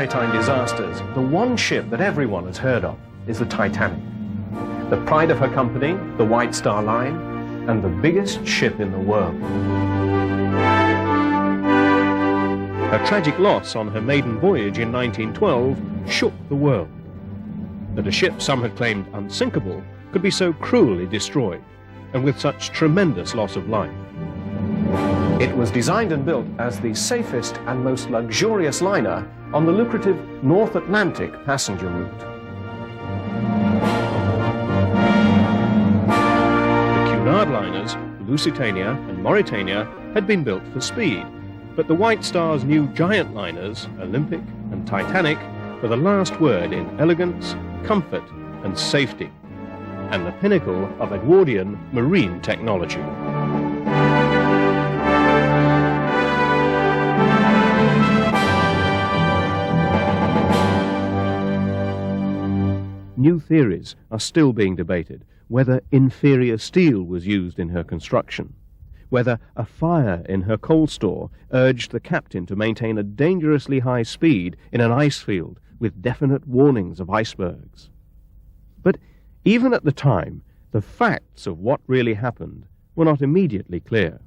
maritime disasters, the one ship that everyone has heard of is the Titanic. The pride of her company, the White Star Line, and the biggest ship in the world. Her tragic loss on her maiden voyage in 1912 shook the world. That a ship some had claimed unsinkable could be so cruelly destroyed, and with such tremendous loss of life. It was designed and built as the safest and most luxurious liner on the lucrative North Atlantic passenger route. The Cunard liners, Lusitania and Mauritania, had been built for speed, but the White Star's new giant liners, Olympic and Titanic, were the last word in elegance, comfort and safety, and the pinnacle of Edwardian marine technology. New theories are still being debated, whether inferior steel was used in her construction, whether a fire in her coal store urged the captain to maintain a dangerously high speed in an ice field with definite warnings of icebergs. But even at the time, the facts of what really happened were not immediately clear.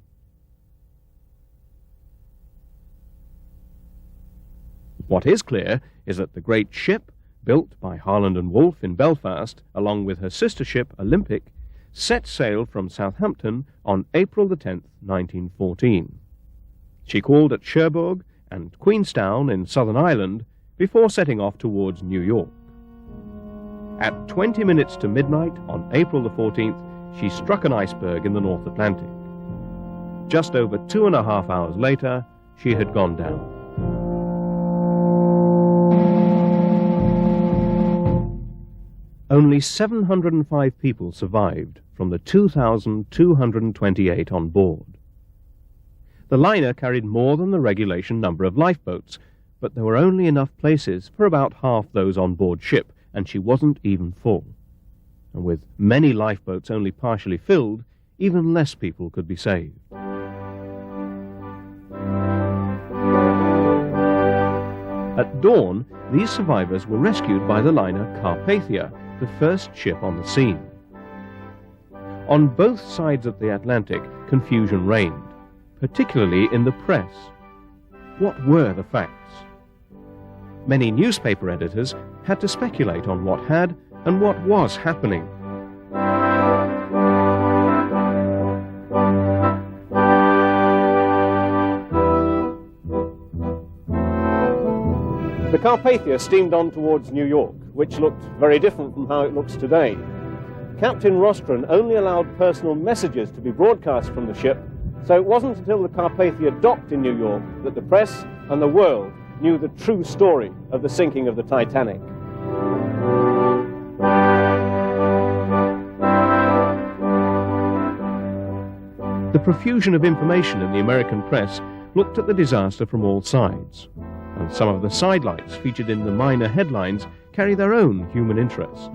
What is clear is that the great ship, built by Harland and Wolff in Belfast, along with her sister ship Olympic, set sail from Southampton on April the 10th, 1914. She called at Cherbourg and Queenstown in Southern Ireland before setting off towards New York. At 20 minutes to midnight on April the 14th, she struck an iceberg in the North Atlantic. Just over 2.5 hours later, she had gone down. Only 705 people survived from the 2,228 on board. The liner carried more than the regulation number of lifeboats, but there were only enough places for about half those on board ship, and she wasn't even full. And with many lifeboats only partially filled, even less people could be saved. At dawn, these survivors were rescued by the liner Carpathia, the first ship on the scene. On both sides of the Atlantic, confusion reigned, particularly in the press. What were the facts? Many newspaper editors had to speculate on what had and what was happening. The Carpathia steamed on towards New York, which looked very different from how it looks today. Captain Rostron only allowed personal messages to be broadcast from the ship, so it wasn't until the Carpathia docked in New York that the press and the world knew the true story of the sinking of the Titanic. The profusion of information in the American press looked at the disaster from all sides, and some of the sidelights featured in the minor headlines carry their own human interest.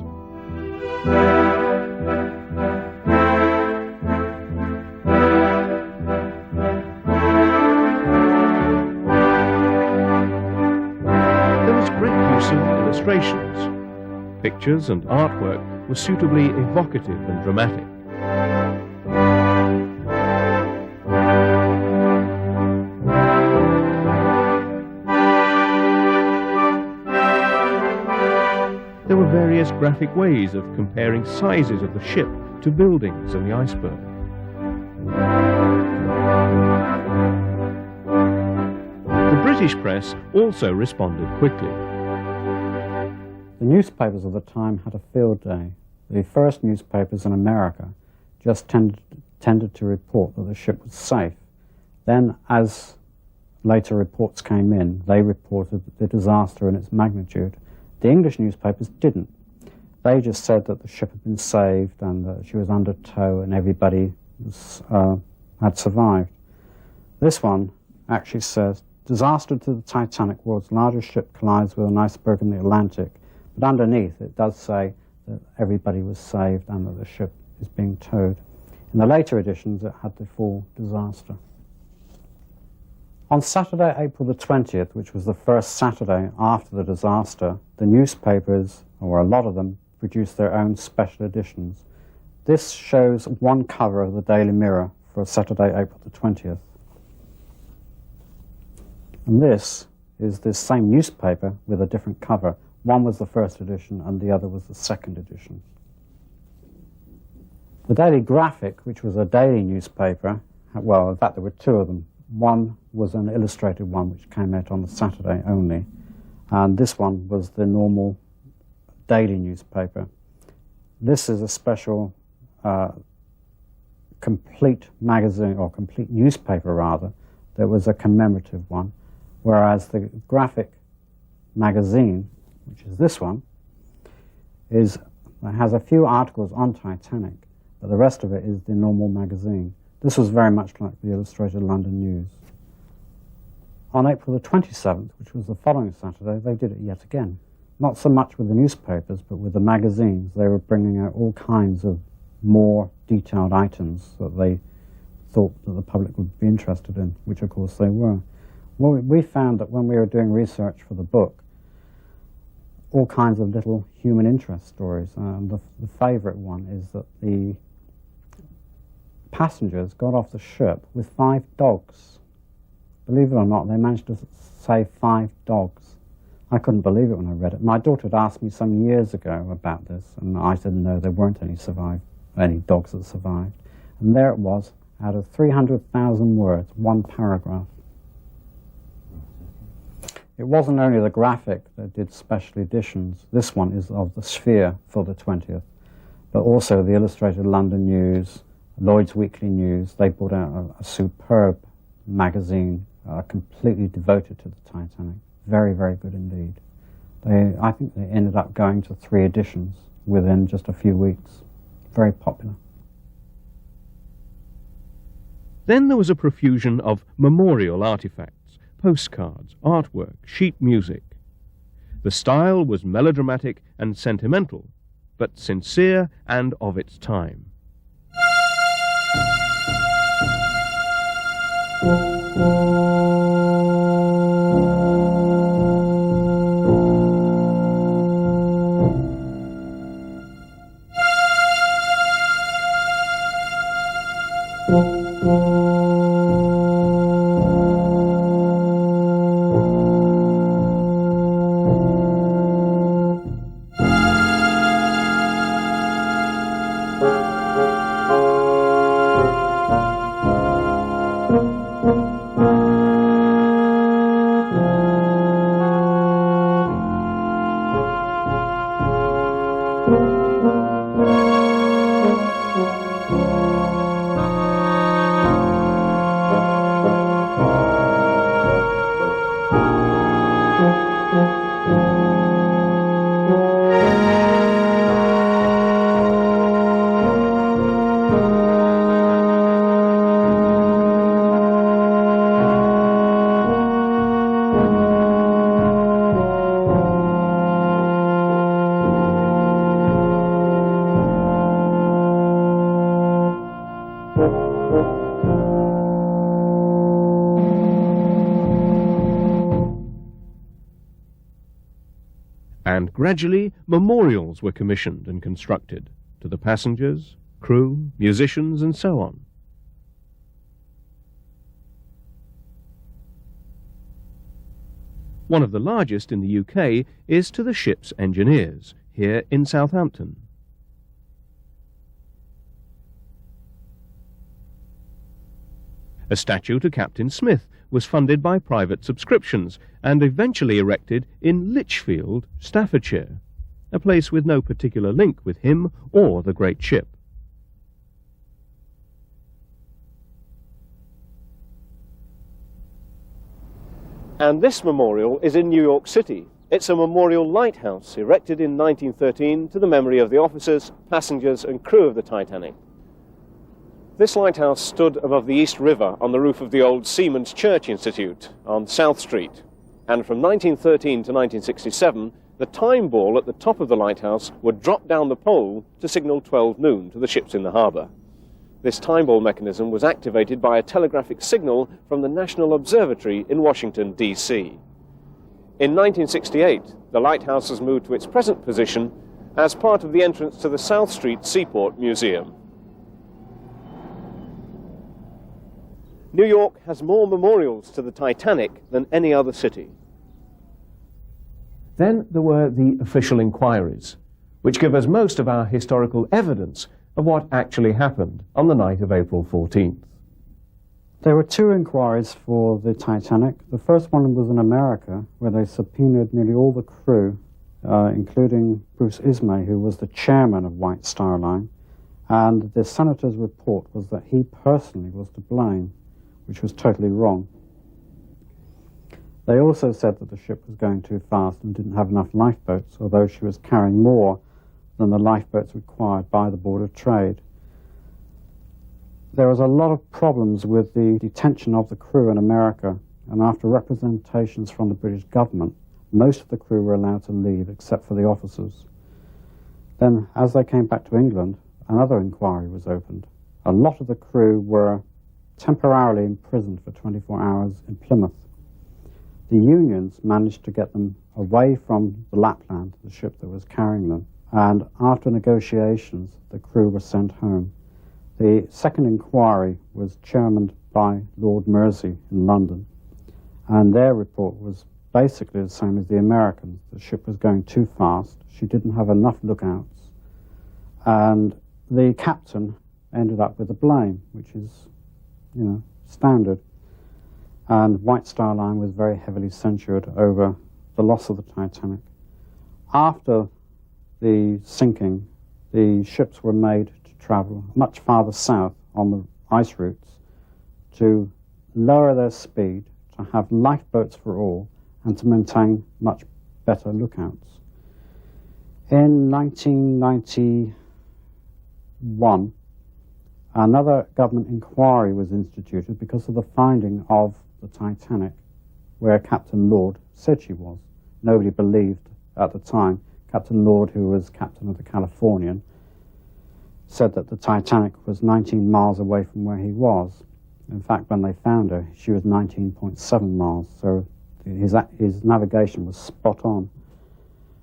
There was great use of illustrations. Pictures and artwork were suitably evocative and dramatic. There were various graphic ways of comparing sizes of the ship to buildings and the iceberg. The British press also responded quickly. The newspapers of the time had a field day. The first newspapers in America just tended to report that the ship was safe. Then, as later reports came in, they reported the disaster and its magnitude. The English newspapers didn't. They just said that the ship had been saved and that she was under tow and everybody had survived. This one actually says, "Disaster to the Titanic, world's largest ship collides with an iceberg in the Atlantic." But underneath it does say that everybody was saved and that the ship is being towed. In the later editions it had the full disaster. On Saturday, April the 20th, which was the first Saturday after the disaster, the newspapers, or a lot of them, produced their own special editions. This shows one cover of the Daily Mirror for Saturday, April the 20th. And this is this same newspaper with a different cover. One was the first edition and the other was the second edition. The Daily Graphic, which was a daily newspaper, well, in fact there were two of them. One was an illustrated one which came out on the Saturday only, and this one was the normal daily newspaper. This is a special complete magazine, or complete newspaper rather, that was a commemorative one, whereas the graphic magazine, which is this one, has a few articles on Titanic, but the rest of it is the normal magazine. This was very much like the Illustrated London News. On April the 27th, which was the following Saturday, they did it yet again. Not so much with the newspapers, but with the magazines. They were bringing out all kinds of more detailed items that they thought that the public would be interested in, which of course they were. Well, we found that when we were doing research for the book, all kinds of little human interest stories. The favourite one is that the passengers got off the ship with 5 dogs. Believe it or not, they managed to save 5 dogs. I couldn't believe it when I read it. My daughter had asked me some years ago about this, and I said no, there weren't any dogs that survived. And there it was, out of 300,000 words, one paragraph. It wasn't only the graphic that did special editions. This one is of the Sphere for the 20th, but also the Illustrated London News, Lloyd's Weekly News. They brought out a superb magazine completely devoted to the Titanic. Very, very good indeed. I think they ended up going to 3 editions within just a few weeks. Very popular. Then there was a profusion of memorial artifacts, postcards, artwork, sheet music. The style was melodramatic and sentimental, but sincere and of its time. And gradually memorials were commissioned and constructed to the passengers, crew, musicians, and so on. One of the largest in the UK is to the ship's engineers, here in Southampton. A statue to Captain Smith was funded by private subscriptions and eventually erected in Lichfield, Staffordshire, a place with no particular link with him or the great ship. And this memorial is in New York City. It's a memorial lighthouse erected in 1913 to the memory of the officers, passengers and crew of the Titanic. This lighthouse stood above the East River on the roof of the old Seamen's Church Institute on South Street. And from 1913 to 1967, the time ball at the top of the lighthouse would drop down the pole to signal 12 noon to the ships in the harbour. This time ball mechanism was activated by a telegraphic signal from the National Observatory in Washington, D.C. In 1968, the lighthouse was moved to its present position as part of the entrance to the South Street Seaport Museum. New York has more memorials to the Titanic than any other city. Then there were the official inquiries, which give us most of our historical evidence of what actually happened on the night of April 14th. There were two inquiries for the Titanic. The first one was in America, where they subpoenaed nearly all the crew, including Bruce Ismay, who was the chairman of White Star Line, and the senator's report was that he personally was to blame, which was totally wrong. They also said that the ship was going too fast and didn't have enough lifeboats, although she was carrying more than the lifeboats required by the Board of Trade. There was a lot of problems with the detention of the crew in America, and after representations from the British government, most of the crew were allowed to leave except for the officers. Then, as they came back to England, another inquiry was opened. A lot of the crew were temporarily imprisoned for 24 hours in Plymouth. The unions managed to get them away from the Lapland, the ship that was carrying them, and after negotiations, the crew were sent home. The second inquiry was chairmaned by Lord Mersey in London, and their report was basically the same as the Americans. The ship was going too fast, she didn't have enough lookouts, and the captain ended up with the blame, which is, standard. And White Star Line was very heavily censured over the loss of the Titanic. After the sinking, the ships were made to travel much farther south on the ice routes to lower their speed, to have lifeboats for all, and to maintain much better lookouts. In 1991, another government inquiry was instituted because of the finding of the Titanic, where Captain Lord said she was. Nobody believed at the time. Captain Lord, who was captain of the Californian, said that the Titanic was 19 miles away from where he was. In fact, when they found her, she was 19.7 miles, so his navigation was spot on.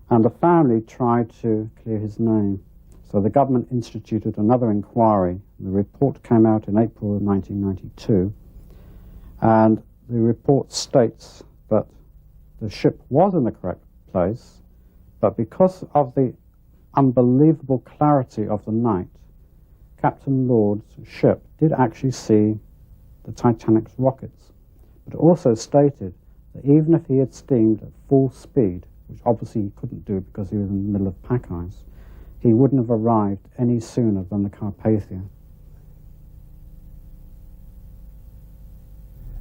And the family tried to clear his name. So the government instituted another inquiry. The report came out in April of 1992, and the report states that the ship was in the correct place, but because of the unbelievable clarity of the night, Captain Lord's ship did actually see the Titanic's rockets, but also stated that even if he had steamed at full speed, which obviously he couldn't do because he was in the middle of pack ice, he wouldn't have arrived any sooner than the Carpathia.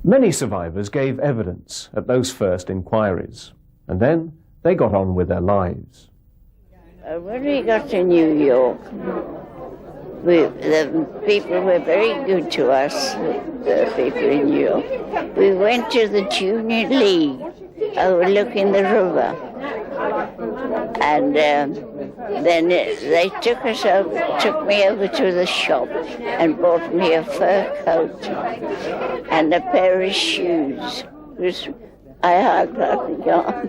Many survivors gave evidence at those first inquiries, and then they got on with their lives. When we got to New York, the people were very good to us, the people in New York. We went to the Junior League overlooking the river, and then they took me over to the shop and bought me a fur coat and a pair of shoes, which I had gotten on.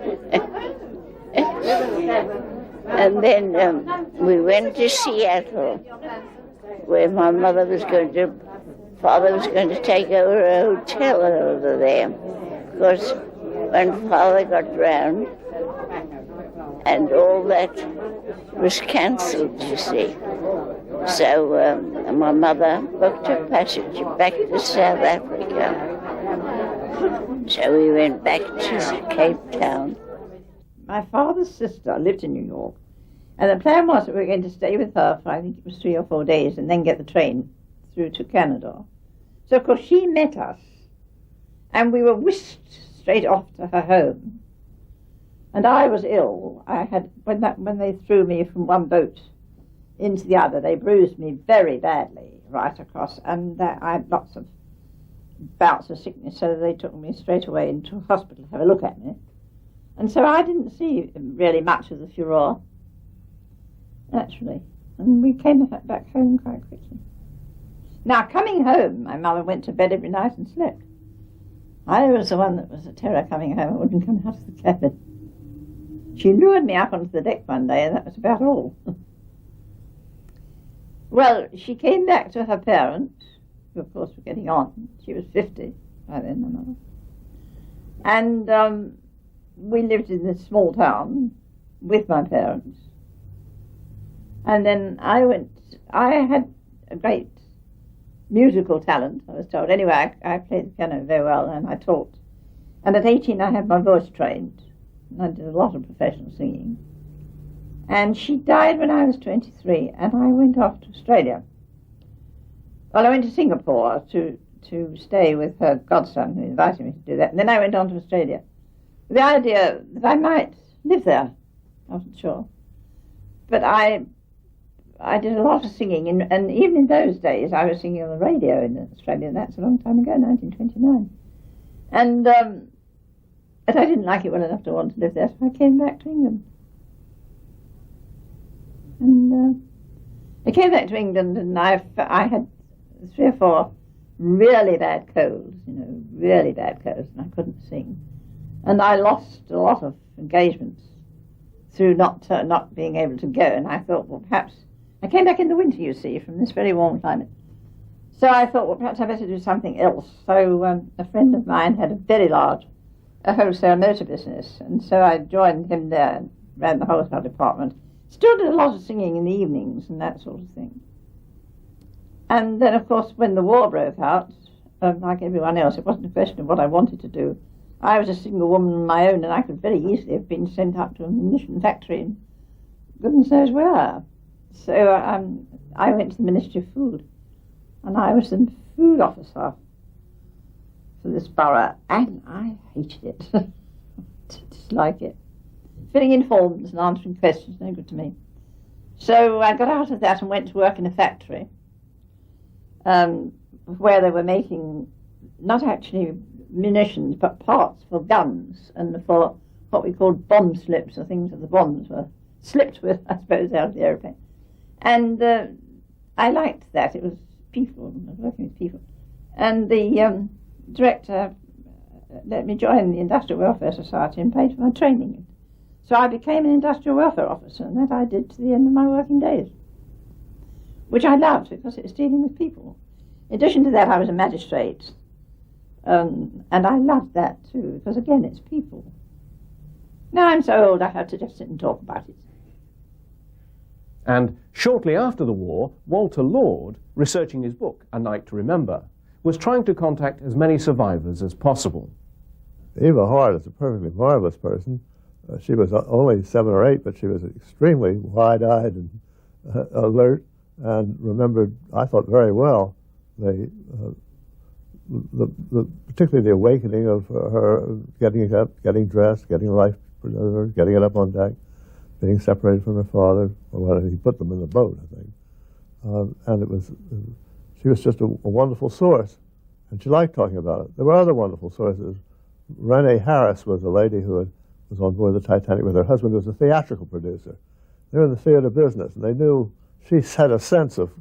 And then we went to Seattle, where my father was going to take over a hotel over there, because when Father got drowned, and all that was cancelled, you see. So my mother booked a passage back to South Africa. So we went back to Cape Town. My father's sister lived in New York, and the plan was that we were going to stay with her for, I think it was 3 or 4 days, and then get the train through to Canada. So, of course, she met us, and we were whisked straight off to her home. And I was ill. I had when they threw me from one boat into the other, they bruised me very badly right across, and I had lots of bouts of sickness, so they took me straight away into a hospital to have a look at me. And so I didn't see really much of the furore, naturally. And we came back home quite quickly. Now, coming home, my mother went to bed every night and slept. I was the one that was a terror coming home. I wouldn't come out of the cabin. She lured me up onto the deck one day, and that was about all. Well, she came back to her parents, who of course were getting on. She was 50 by then, my mother. And we lived in this small town with my parents. And then I had a great musical talent, I was told. Anyway, I played the piano very well, and I taught. And at 18 I had my voice trained, and I did a lot of professional singing. And she died when I was 23, and I went off to Australia. Well, I went to Singapore to stay with her godson, who invited me to do that. And then I went on to Australia with the idea that I might live there. I wasn't sure. But I did a lot of singing, and even in those days I was singing on the radio in Australia, and that's a long time ago, 1929. And but I didn't like it well enough to want to live there, so I came back to England. And I came back to England, and I had 3 or 4 really bad colds, really bad colds, and I couldn't sing. And I lost a lot of engagements through not being able to go, and I thought, well, perhaps... I came back in the winter, you see, from this very warm climate. So I thought, well, perhaps I'd better do something else. So a friend of mine had a very large wholesale motor business, and so I joined him there and ran the wholesale department. Still did a lot of singing in the evenings and that sort of thing. And then, of course, when the war broke out, like everyone else, it wasn't a question of what I wanted to do. I was a single woman on my own, and I could very easily have been sent up to a munition factory and goodness knows where. So I went to the Ministry of Food, and I was the food officer for this borough, and I hated it. Dislike it. Filling in forms and answering questions, no good to me. So I got out of that and went to work in a factory where they were making not actually munitions, but parts for guns and for what we called bomb slips, or things that the bombs were slipped with, I suppose, out of the aeroplane. And I liked that. It was people. I was working with people. And the director let me join the Industrial Welfare Society and paid for my training. So I became an industrial welfare officer, and that I did to the end of my working days, which I loved because it was dealing with people. In addition to that, I was a magistrate, and I loved that too, because again, it's people. Now I'm so old I have to just sit and talk about it. And shortly after the war, Walter Lord, researching his book, A Night to Remember, was trying to contact as many survivors as possible. Eva Hart is a perfectly marvelous person. She was only 7 or 8, but she was extremely wide-eyed and alert, and remembered, I thought, very well, particularly the awakening of her getting up, getting dressed, getting life, getting it up on deck, being separated from her father, or whether he put them in the boat, I think. And she was just a wonderful source, and she liked talking about it. There were other wonderful sources. Renee Harris was a lady who was on board the Titanic with her husband, who was a theatrical producer. They were in the theater business, and they knew she had a sense of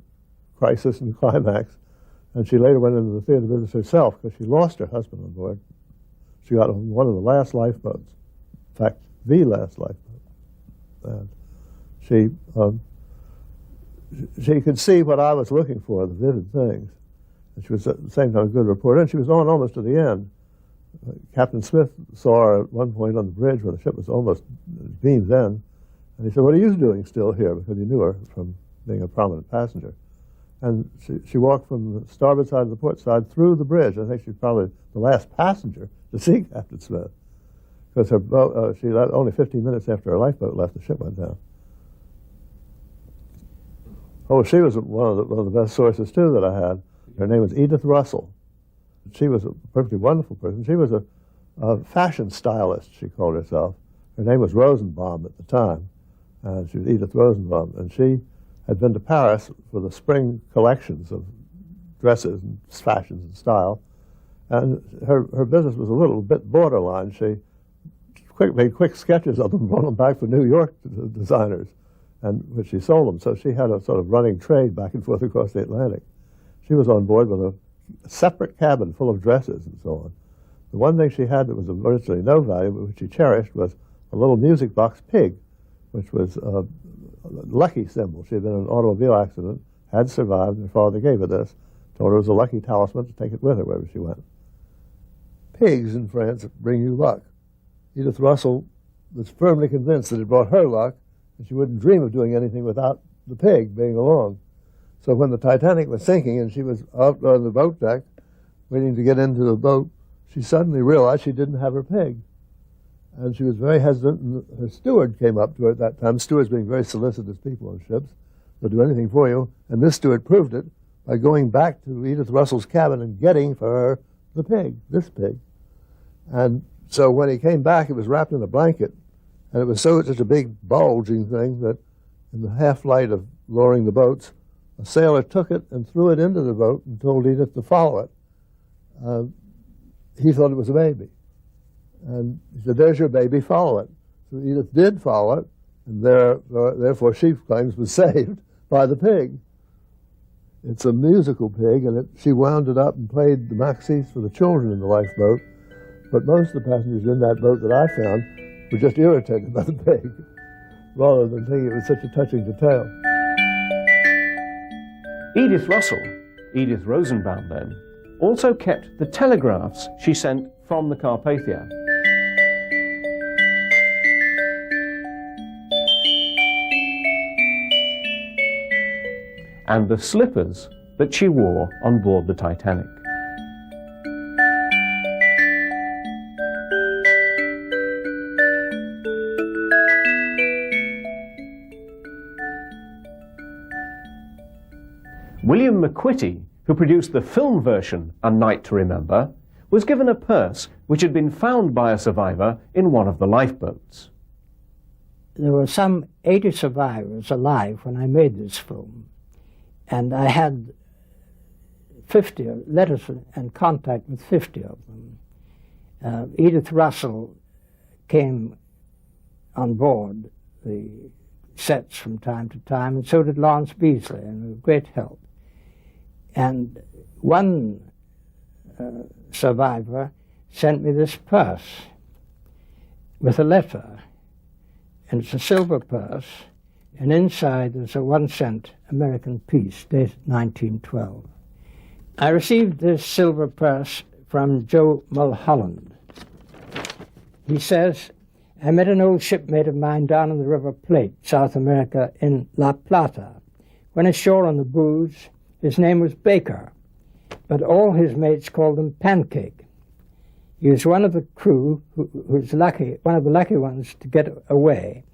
crisis and climax, and she later went into the theater business herself because she lost her husband on board. She got on one of the last lifeboats, in fact, the last lifeboat. And she could see what I was looking for, the vivid things. And she was at the same time a good reporter, and she was on almost to the end. Captain Smith saw her at one point on the bridge when the ship was almost beams end, and he said, "What are you doing still here?" Because he knew her from being a prominent passenger. And she walked from the starboard side of the port side through the bridge. I think she's probably the last passenger to see Captain Smith, because her boat, she left only 15 minutes after her lifeboat left, the ship went down. Oh, she was one of the best sources too that I had. Her name was Edith Russell. She was a perfectly wonderful person. She was a fashion stylist, she called herself. Her name was Rosenbaum at the time. She was Edith Rosenbaum, and she had been to Paris for the spring collections of dresses and fashions and style. And her business was a little bit borderline. She made quick sketches of them and brought them back for New York designers, and which she sold them. So she had a sort of running trade back and forth across the Atlantic. She was on board with a separate cabin full of dresses and so on. The one thing she had that was of virtually no value, but which she cherished, was a little music box pig, which was a lucky symbol. She had been in an automobile accident, had survived, and her father gave her this, told her it was a lucky talisman to take it with her wherever she went. Pigs in France bring you luck. Edith Russell was firmly convinced that it brought her luck, and she wouldn't dream of doing anything without the pig being along. So when the Titanic was sinking and she was out on the boat deck waiting to get into the boat, she suddenly realized she didn't have her pig. And she was very hesitant, and her steward came up to her at that time, stewards being very solicitous people on ships. They'll do anything for you. And this steward proved it by going back to Edith Russell's cabin and getting for her the pig, this pig. And so when he came back, it was wrapped in a blanket. And it was such a big bulging thing that in the half-light of lowering the boats, a sailor took it and threw it into the boat and told Edith to follow it. He thought it was a baby. And he said, "There's your baby, follow it." So Edith did follow it, and therefore she claims was saved by the pig. It's a musical pig, and she wound it up and played the Maxis for the children in the lifeboat. But most of the passengers in that boat that I found were just irritated by the pig, rather than thinking it was such a touching detail. Edith Russell, Edith Rosenbaum then, also kept the telegraphs she sent from the Carpathia. And the slippers that she wore on board the Titanic. William McQuitty, who produced the film version, A Night to Remember, was given a purse which had been found by a survivor in one of the lifeboats. There were some 80 survivors alive when I made this film, and I had letters and contact with 50 of them. Edith Russell came on board the sets from time to time, and so did Lawrence Beasley, and was great help. And one survivor sent me this purse with a letter, and it's a silver purse, and inside there's a 1-cent American piece dated 1912. I received this silver purse from Joe Mulholland. He says, "I met an old shipmate of mine down on the River Plate, South America, in La Plata. When ashore on the booze, his name was Baker, but all his mates called him Pancake. He was one of the crew who was lucky, one of the lucky ones to get away.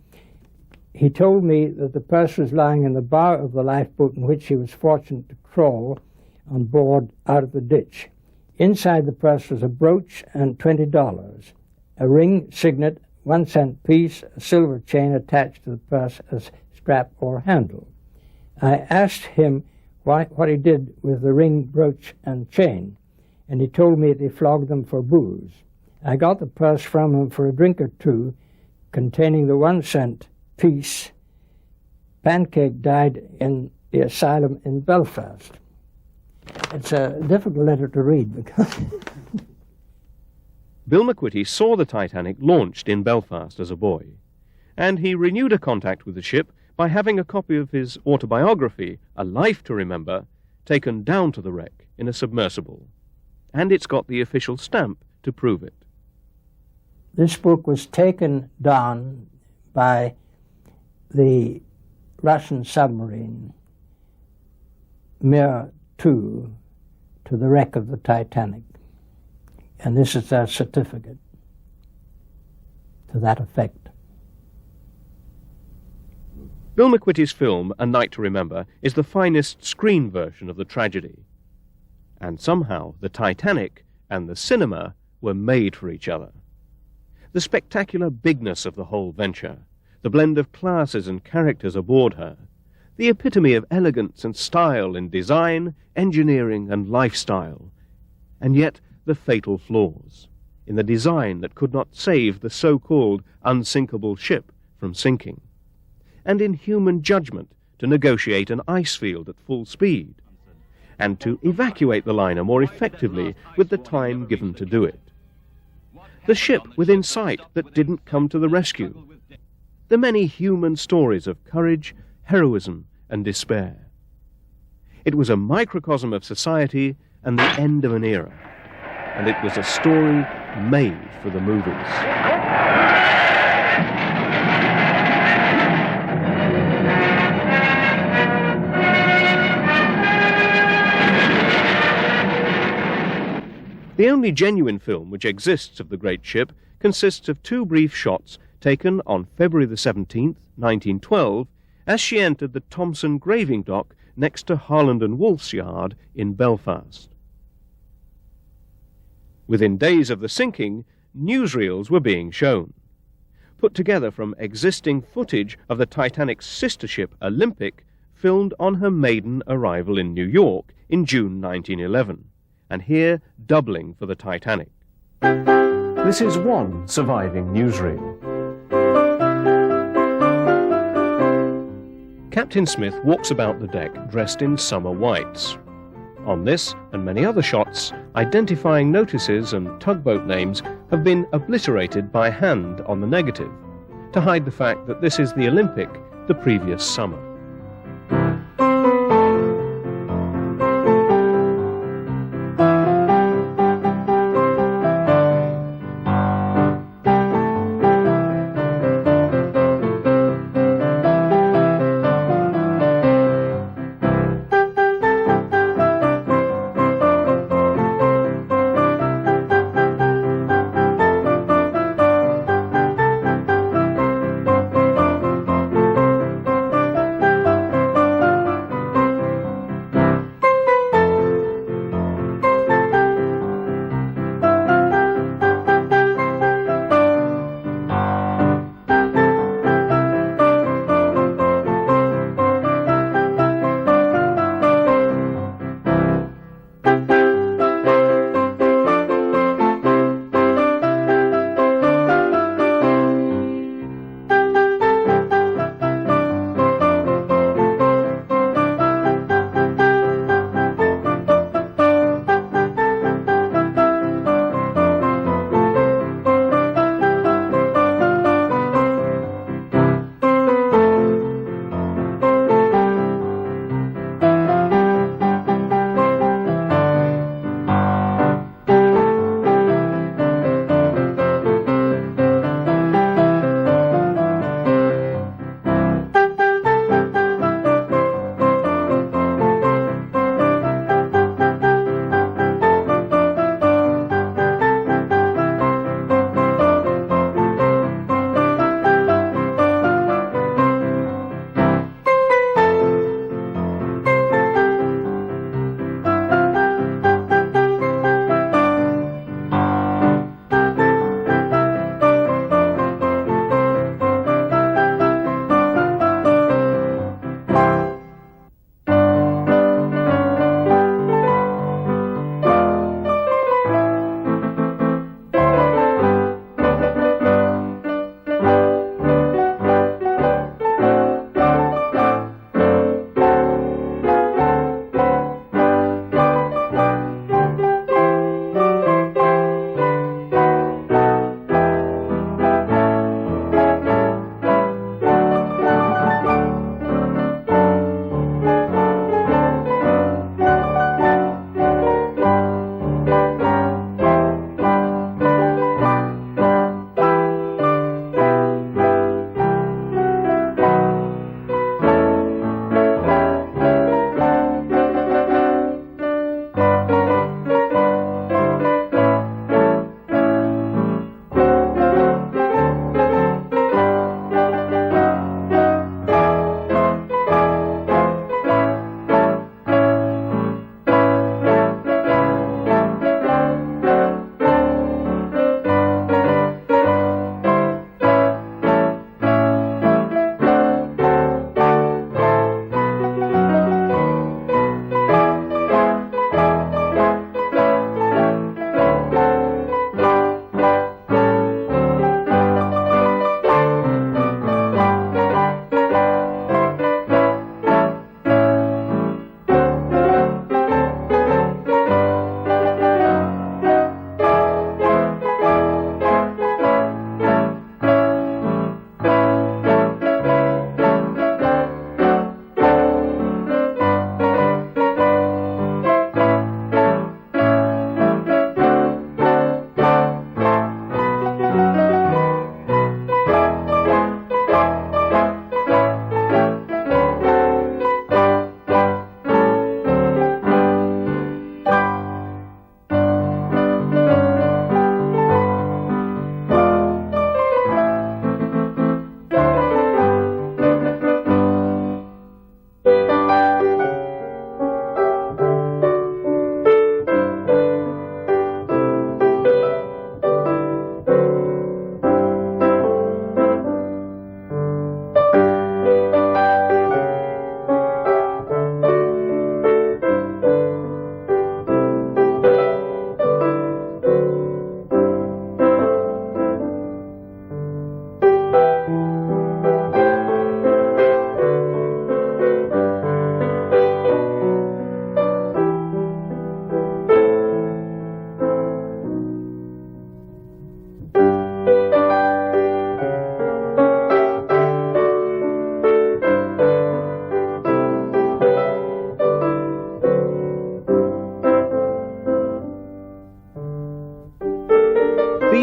He told me that the purse was lying in the bow of the lifeboat in which he was fortunate to crawl on board out of the ditch. Inside the purse was a brooch and $20, a ring, signet, 1-cent piece, a silver chain attached to the purse as strap or handle. I asked him what he did with the ring, brooch, and chain, and he told me that he flogged them for booze. I got the purse from him for a drink or two containing the 1-cent piece. Pancake died in the asylum in Belfast." It's a difficult letter to read because... Bill McQuitty saw the Titanic launched in Belfast as a boy, and he renewed a contact with the ship by having a copy of his autobiography, A Life to Remember, taken down to the wreck in a submersible. And it's got the official stamp to prove it. This book was taken down by the Russian submarine Mir 2 to the wreck of the Titanic. And this is their certificate to that effect. Bill McQuitty's film, A Night to Remember, is the finest screen version of the tragedy. And somehow the Titanic and the cinema were made for each other. The spectacular bigness of the whole venture, the blend of classes and characters aboard her, the epitome of elegance and style in design, engineering, and lifestyle, and yet the fatal flaws in the design that could not save the so-called unsinkable ship from sinking, and in human judgment to negotiate an ice field at full speed, and to evacuate the liner more effectively with the time given to do it. The ship within sight that didn't come to the rescue. The many human stories of courage, heroism, and despair. It was a microcosm of society and the end of an era. And it was a story made for the movies. The only genuine film which exists of the great ship consists of two brief shots taken on February the 17th, 1912, as she entered the Thomson graving dock next to Harland and Wolff's yard in Belfast. Within days of the sinking, newsreels were being shown, put together from existing footage of the Titanic's sister ship Olympic, filmed on her maiden arrival in New York in June 1911, and here doubling for the Titanic. This is one surviving newsreel. Captain Smith walks about the deck dressed in summer whites. On this and many other shots, identifying notices and tugboat names have been obliterated by hand on the negative to hide the fact that this is the Olympic the previous summer.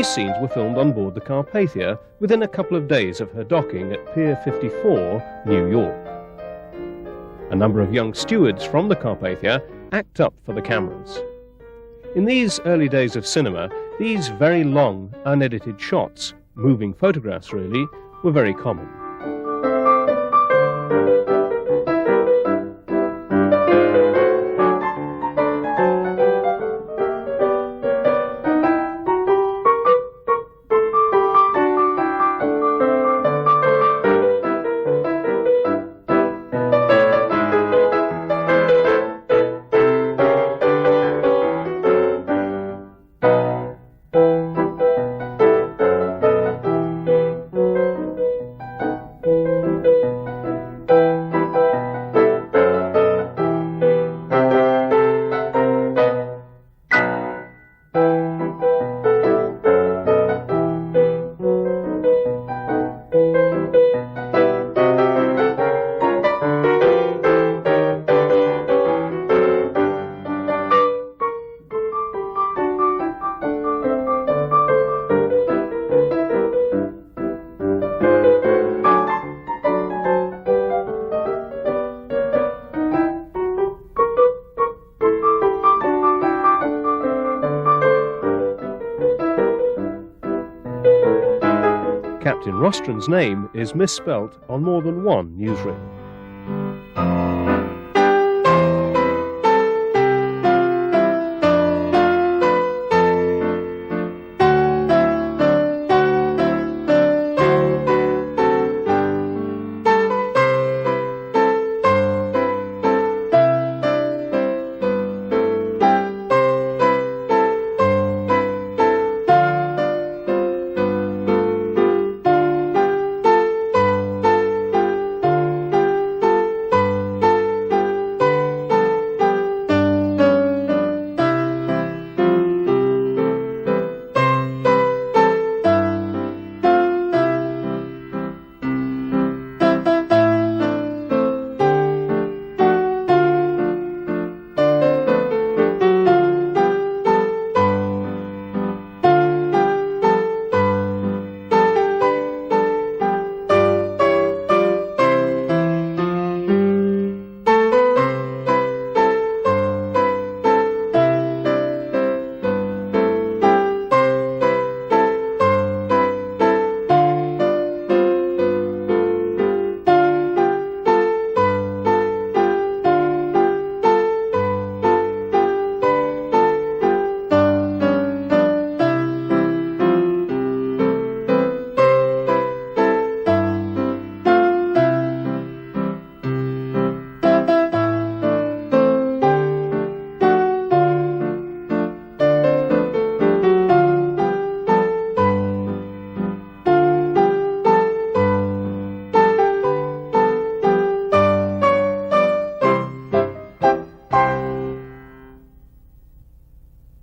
These scenes were filmed on board the Carpathia within a couple of days of her docking at Pier 54, New York. A number of young stewards from the Carpathia act up for the cameras. In these early days of cinema, these very long, unedited shots, moving photographs really, were very common. Captain Rostron's name is misspelt on more than one newsreel.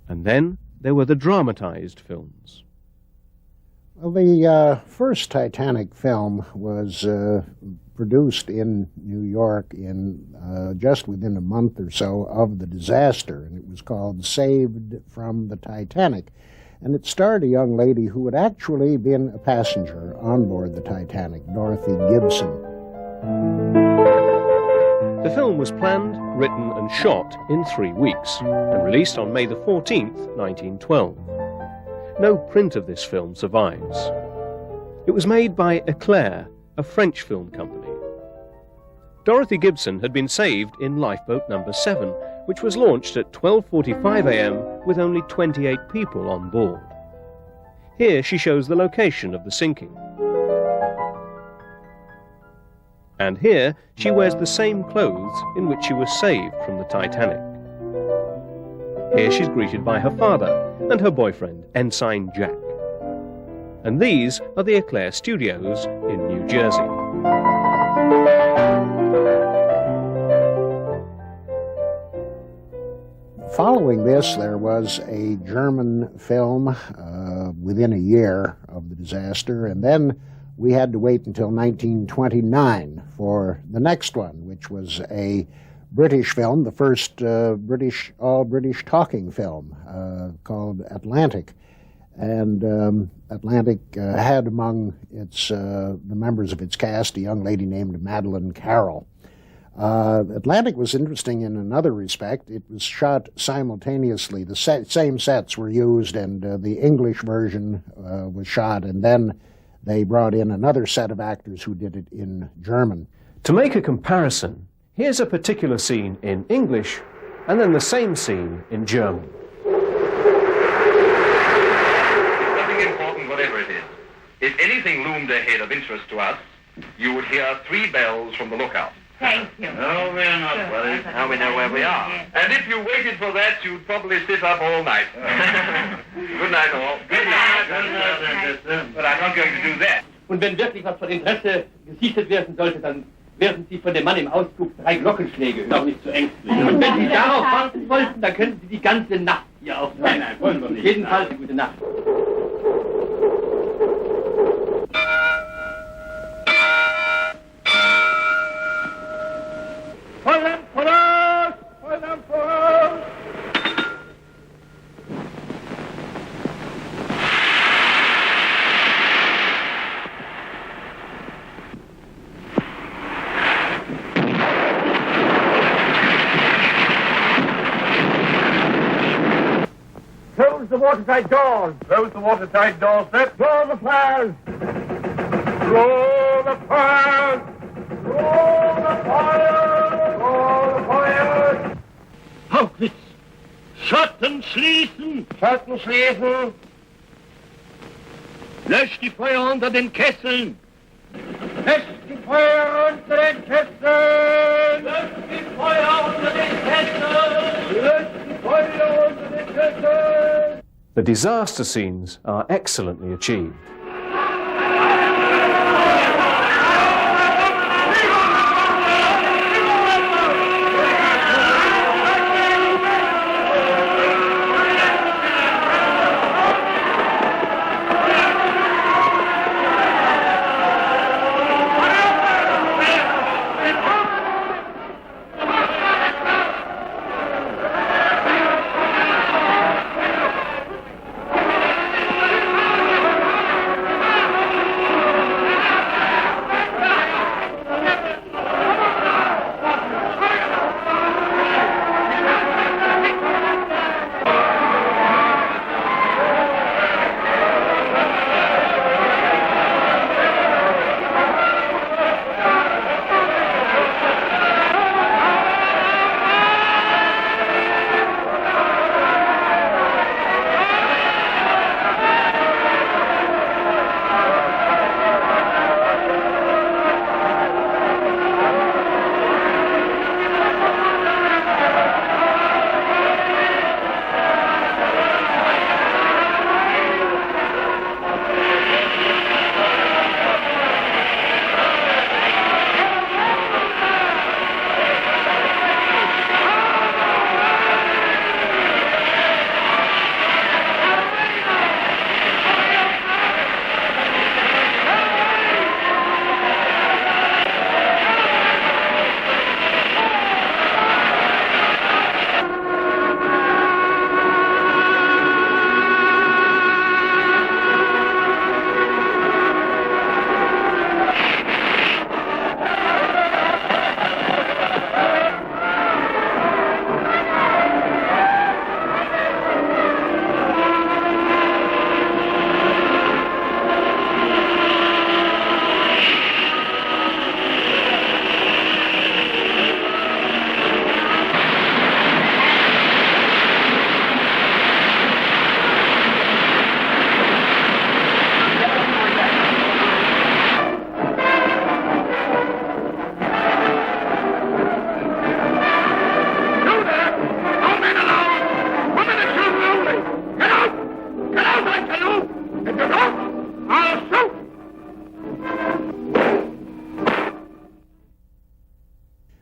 And then there were the dramatized films. Well, the first Titanic film was produced in New York in just within a month or so of the disaster, and it was called Saved from the Titanic. And it starred a young lady who had actually been a passenger on board the Titanic, Dorothy Gibson. The film was planned, written and shot in 3 weeks and released on May the 14th, 1912. No print of this film survives. It was made by Eclair, a French film company. Dorothy Gibson had been saved in lifeboat number 7, which was launched at 12:45 a.m. with only 28 people on board. Here she shows the location of the sinking. And here she wears the same clothes in which she was saved from the Titanic. Here she's greeted by her father and her boyfriend, Ensign Jack. And these are the Eclair Studios in New Jersey. Following this, there was a German film within a year of the disaster, and then we had to wait until 1929 for the next one, which was a British film, the first all-British talking film called Atlantic. And Atlantic had among the members of its cast a young lady named Madeline Carroll. Atlantic was interesting in another respect. It was shot simultaneously. The same sets were used, and the English version was shot, and then they brought in another set of actors who did it in German. To make a comparison, here's a particular scene in English, and then the same scene in German. Nothing important, whatever it is. If anything loomed ahead of interest to us, you would hear 3 bells from the lookout. Thank you. No, we're not worried. Now we know where we are. And if you waited for that, you'd probably sit up all night. Good night, all. Good night. But I'm not going to do that. Und wenn wirklich was von Interesse gesichtet werden sollte, dann werden Sie von dem Mann im Ausguck 3 Glockenschläge hören, auch nicht zu ängstlich. Und wenn Sie darauf warten wollten, dann könnten Sie die ganze Nacht hier aufbleiben. Nein, wollen wir nicht. Jedenfalls eine gute Nacht. Feuern voraus! Feuern voraus! Close the watertight doors! Close the watertight doors, sir. Draw the fires! Draw the fires! Draw the fires! Hauptwitz! Schatten schließen! Schatten schließen! Löscht die Feuer unter den Kesseln! Löscht die Feuer unter den Kesseln! Löscht die Feuer unter den Kesseln! Löscht die Feuer unter den Kesseln! The disaster scenes are excellently achieved.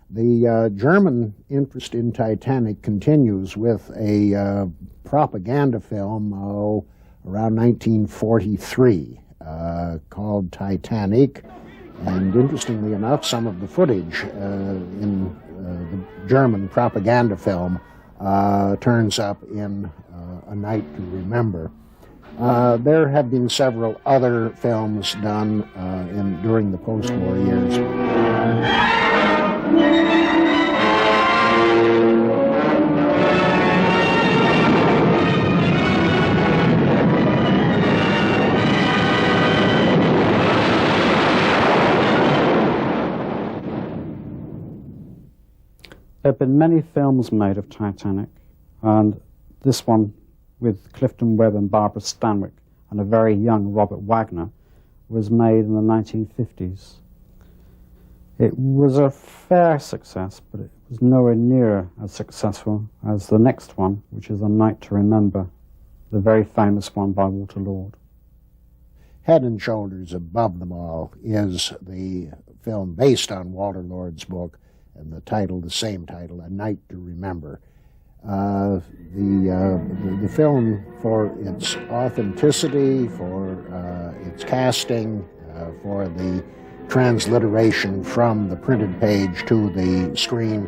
The German interest in Titanic continues with a propaganda film around 1943 called Titanic. And interestingly enough, some of the footage in the German propaganda film turns up in A Night to Remember. There have been several other films done during the post-war years. There have been many films made of Titanic, and this one with Clifton Webb and Barbara Stanwyck and a very young Robert Wagner was made in the 1950s. It was a fair success, but it was nowhere near as successful as the next one, which is A Night to Remember, the very famous one by Walter Lord. Head and shoulders above them all is the film based on Walter Lord's book, and the same title, A Night to Remember. The film, for its authenticity, for its casting, for the transliteration from the printed page to the screen,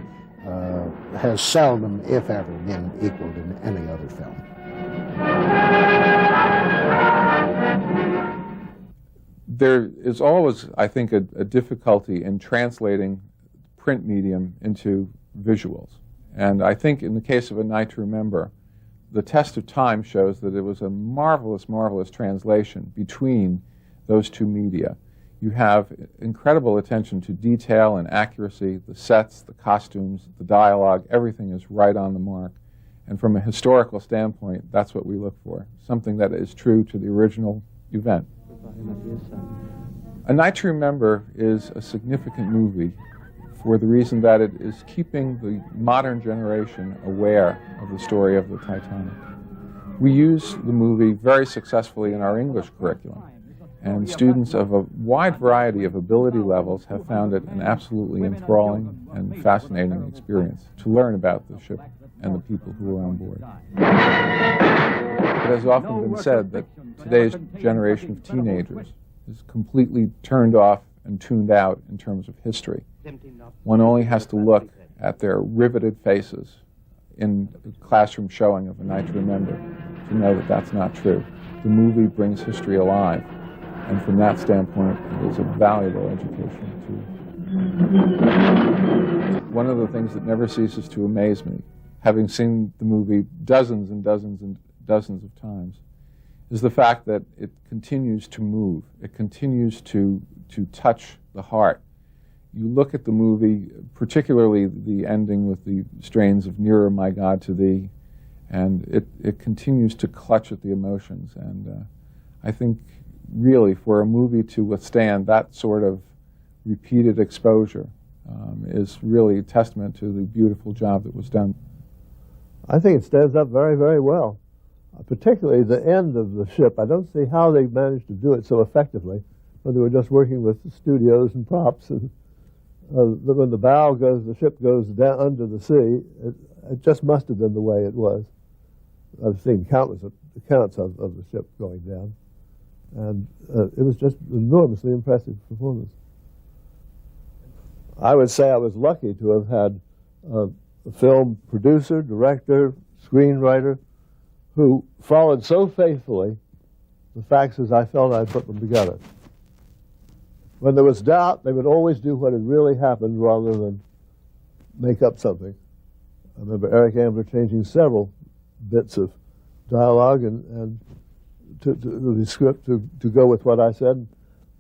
has seldom, if ever, been equaled in any other film. There is always, I think, a difficulty in translating print medium into visuals. And I think in the case of A Night to Remember, the test of time shows that it was a marvelous, marvelous translation between those two media. You have incredible attention to detail and accuracy, the sets, the costumes, the dialogue, everything is right on the mark. And from a historical standpoint, that's what we look for, something that is true to the original event. A Night to Remember is a significant movie for the reason that it is keeping the modern generation aware of the story of the Titanic. We use the movie very successfully in our English curriculum, and students of a wide variety of ability levels have found it an absolutely enthralling and fascinating experience to learn about the ship and the people who were on board. It has often been said that today's generation of teenagers is completely turned off and tuned out in terms of history. One only has to look at their riveted faces in a classroom showing of A Night to Remember to know that that's not true. The movie brings history alive, and from that standpoint, it is a valuable educational tool. One of the things that never ceases to amaze me, having seen the movie dozens and dozens and dozens of times, is the fact that it continues to move. It continues to touch the heart. You look at the movie, particularly the ending with the strains of Nearer, My God, to Thee, and it continues to clutch at the emotions. And I think really for a movie to withstand that sort of repeated exposure is really a testament to the beautiful job that was done. I think it stands up very, very well. Particularly the end of the ship. I don't see how they managed to do it so effectively when they were just working with the studios and props. And when the ship goes down under the sea, it just must have been the way it was. I've seen countless accounts of the ship going down, and it was just an enormously impressive performance. I would say I was lucky to have had a film producer, director, screenwriter who followed so faithfully the facts as I felt I'd put them together. When there was doubt, they would always do what had really happened rather than make up something. I remember Eric Ambler changing several bits of dialogue and to the script to go with what I said.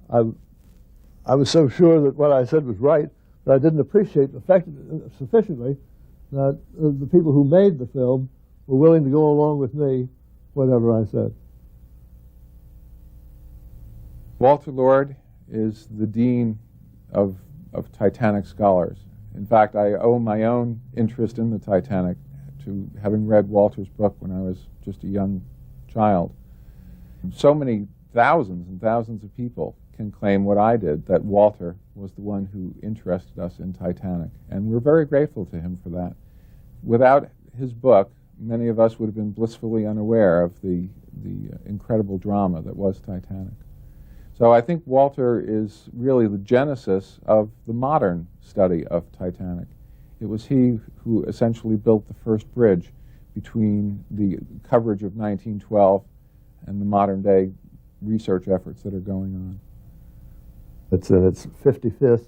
I was so sure that what I said was right that I didn't appreciate the fact sufficiently that the people who made the film were willing to go along with me, whatever I said. Walter Lord is the dean of Titanic scholars. In fact, I owe my own interest in the Titanic to having read Walter's book when I was just a young child. So many thousands and thousands of people can claim what I did, that Walter was the one who interested us in Titanic. And we're very grateful to him for that. Without his book, many of us would have been blissfully unaware of the incredible drama that was Titanic. So I think Walter is really the genesis of the modern study of Titanic. It was he who essentially built the first bridge between the coverage of 1912 and the modern day research efforts that are going on. It's in its 55th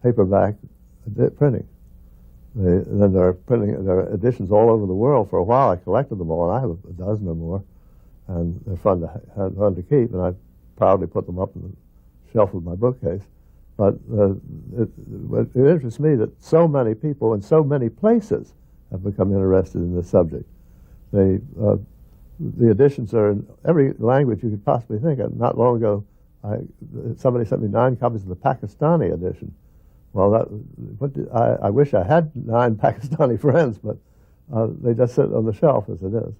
paperback printing. Then there are editions all over the world. For a while I collected them all, and I have a dozen or more, and they're fun to keep, and I proudly put them up on the shelf of my bookcase. But it interests me that so many people in so many places have become interested in this subject. The editions are in every language you could possibly think of. Not long ago, somebody sent me 9 copies of the Pakistani edition. Well, I wish I had 9 Pakistani friends, but they just sit on the shelf as it is.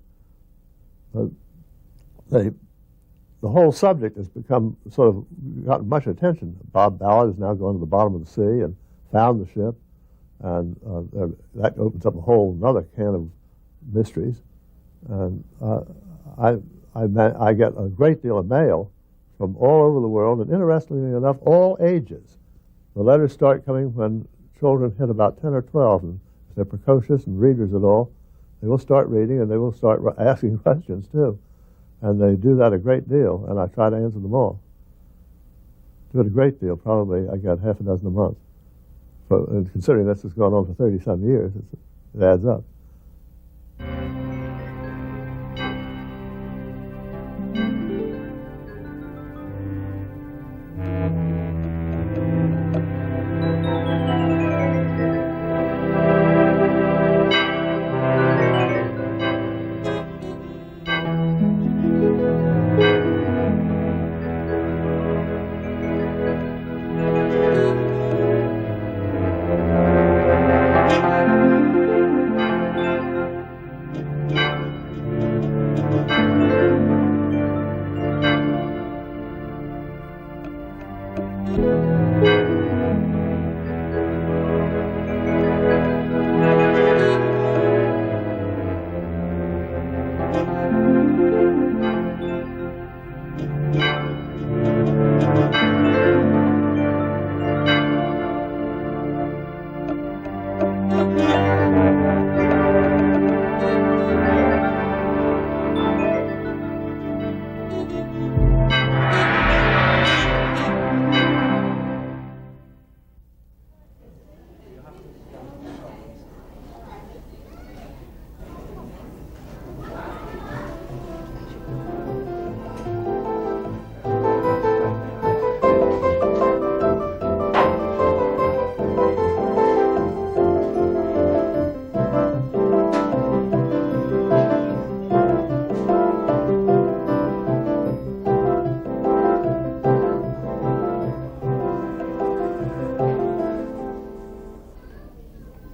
The whole subject has become sort of gotten much attention. Bob Ballard has now gone to the bottom of the sea and found the ship, and that opens up a whole other can of mysteries. And I get a great deal of mail from all over the world, and interestingly enough, all ages. The letters start coming when children hit about 10 or 12, and if they're precocious and readers at all, they will start reading, and they will start asking questions too. And they do that a great deal, and I try to answer them all. Do it a great deal. Probably I get half a dozen a month. And considering this has gone on for 30-some years, it adds up.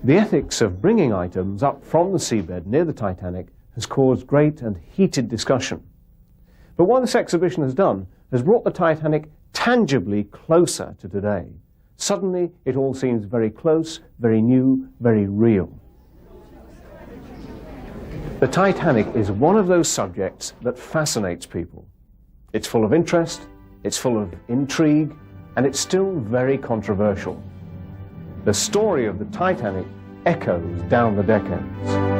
The ethics of bringing items up from the seabed near the Titanic has caused great and heated discussion. But what this exhibition has done has brought the Titanic tangibly closer to today. Suddenly, it all seems very close, very new, very real. The Titanic is one of those subjects that fascinates people. It's full of interest, it's full of intrigue, and it's still very controversial. The story of the Titanic echoes down the decades.